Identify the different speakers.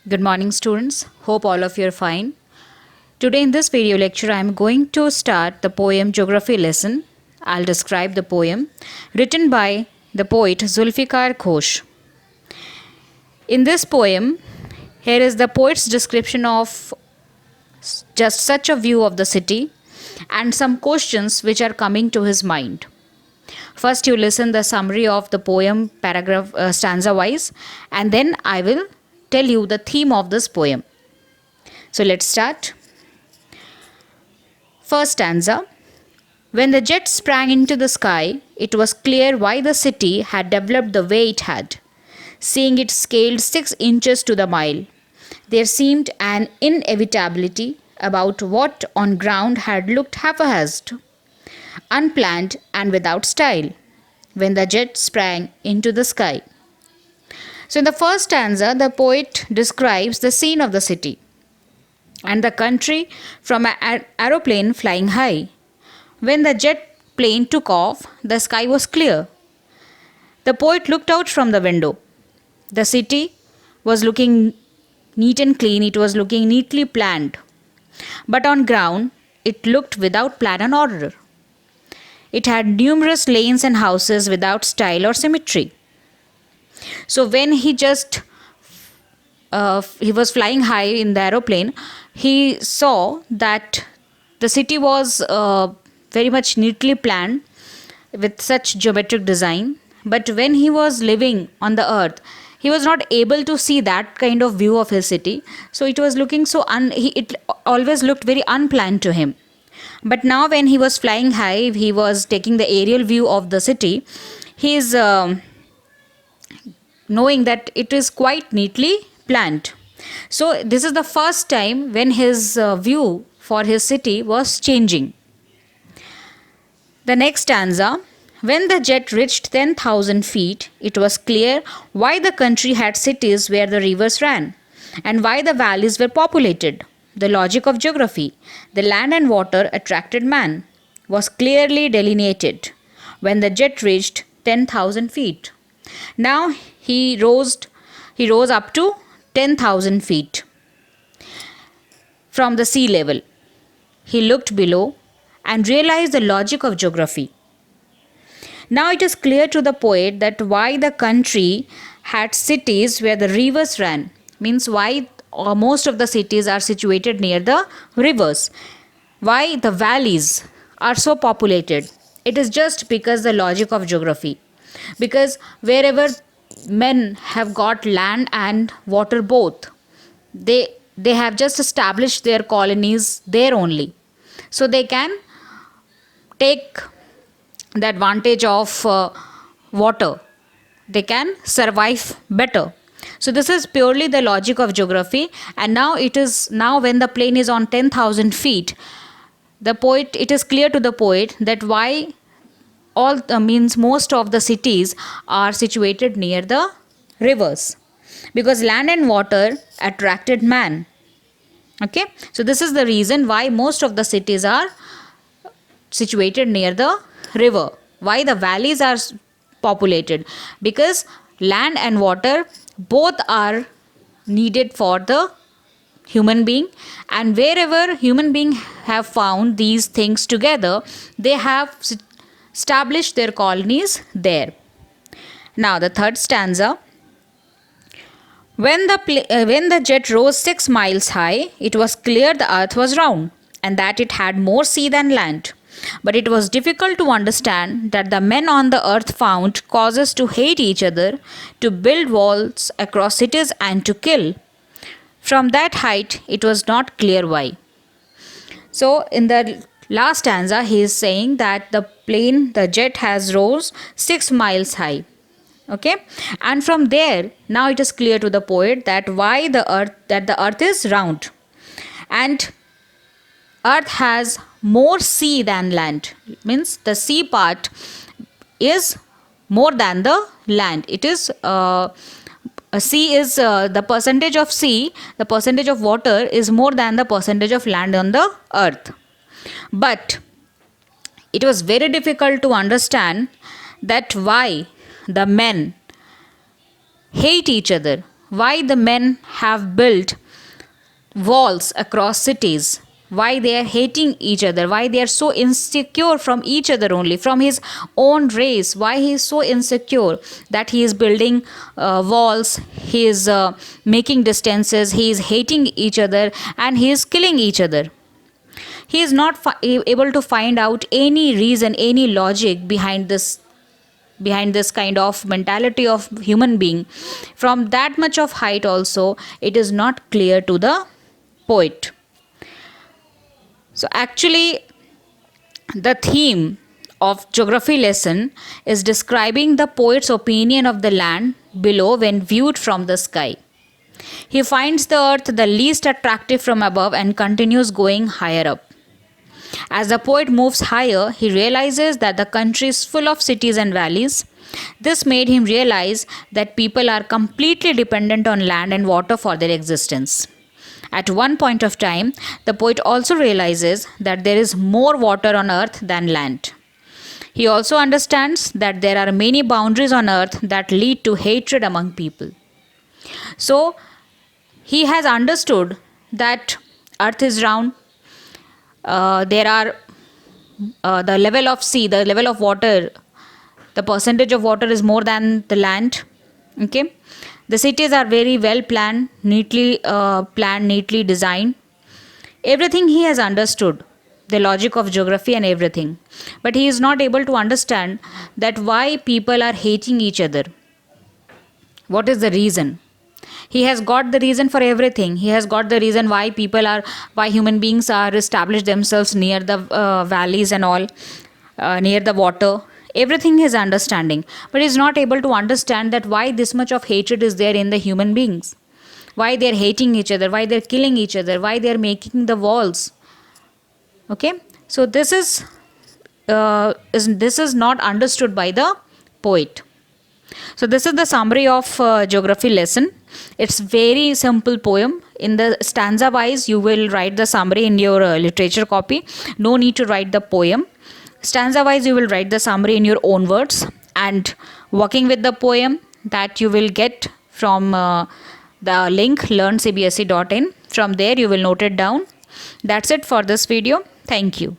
Speaker 1: Good morning, students. Hope all of you are fine. Today, in this video lecture, I am going to start the poem Geography lesson. I'll describe the poem written by the poet Zulfikar Ghosh. In this poem, here is the poet's description of just such a view of the city and some questions which are coming to his mind. First, you listen the summary of the poem paragraph stanza wise, and then I will tell you the theme of this poem. So let's start. First stanza. When the jet sprang into the sky, it was clear why the city had developed the way it had. Seeing it scaled 6 inches to the mile, there seemed an inevitability about what on ground had looked haphazard, unplanned, and without style, when the jet sprang into the sky. So, in the first stanza, the poet describes the scene of the city and the country from an aeroplane flying high. When the jet plane took off, the sky was clear. The poet looked out from the window. The city was looking neat and clean, it was looking neatly planned. But on ground, it looked without plan and order. It had numerous lanes and houses without style or symmetry. So when he was flying high in the aeroplane, he saw that the city was very much neatly planned with such geometric design. But when he was living on the earth, he was not able to see that kind of view of his city. So it was looking it always looked very unplanned to him. But now when he was flying high, he was taking the aerial view of the city. He is knowing that it is quite neatly planned. So this is the first time when his view for his city was changing. The next stanza. When the jet reached 10,000 feet, it was clear why the country had cities where the rivers ran and why the valleys were populated. The logic of geography, the land and water attracted man, was clearly delineated when the jet reached 10,000 feet. Now he rose up to 10,000 feet from the sea level. He looked below and realized the logic of geography. Now it is clear to the poet that why the country had cities where the rivers ran, means why most of the cities are situated near the rivers, why the valleys are so populated. It is just because the logic of geography. Because wherever men have got land and water both, they have just established their colonies there only. So they can take the advantage of water. They can survive better. So this is purely the logic of geography. And now when the plane is on 10,000 feet, it is clear to the poet that why most of the cities are situated near the rivers, because land and water attracted man. Okay, so this is the reason why most of the cities are situated near the river, why the valleys are populated, because land and water both are needed for the human being, and wherever human being have found these things together, they have established their colonies there. Now the third stanza. When the jet rose 6 miles high, it was clear the earth was round and that it had more sea than land. But it was difficult to understand that the men on the earth found causes to hate each other, to build walls across cities, and to kill. From that height, it was not clear why. So, in the last stanza, he is saying that the jet has rose 6 miles high. Okay, and from there, now it is clear to the poet that the earth is round, and earth has more sea than land, means the sea part is more than the land. It is sea is the percentage of sea, the percentage of water is more than the percentage of land on the earth. But it was very difficult to understand that why the men hate each other, why the men have built walls across cities, why they are hating each other, why they are so insecure from each other, only from his own race, why he is so insecure that he is building walls, he is making distances, he is hating each other, and he is killing each other. He is not able to find out any reason, any logic behind this kind of mentality of human being. From that much of height also, it is not clear to the poet. So actually, the theme of geography lesson is describing the poet's opinion of the land below when viewed from the sky. He finds the earth the least attractive from above and continues going higher up. As the poet moves higher, he realizes that the country is full of cities and valleys. This made him realize that people are completely dependent on land and water for their existence. At one point of time, the poet also realizes that there is more water on earth than land. He also understands that there are many boundaries on earth that lead to hatred among people. So, he has understood that earth is round. There are the level of sea, the level of water, the percentage of water is more than the land. Okay, the cities are very well planned, neatly designed. Everything he has understood, the logic of geography and everything, but he is not able to understand that why people are hating each other. What is the reason? He has got the reason for everything. He has got the reason why human beings are established themselves near the valleys and all, near the water. Everything he is understanding, but he is not able to understand that why this much of hatred is there in the human beings, why they are hating each other, why they are killing each other, why they are making the walls. Okay, so this is not understood by the poet. So this is the summary of geography lesson. It's very simple poem. In the stanza wise, you will write the summary in your literature copy. No need to write the poem. Stanza wise, you will write the summary in your own words, and working with the poem that you will get from the link learncbse.in. From there, you will note it down. That's it for this video. Thank you.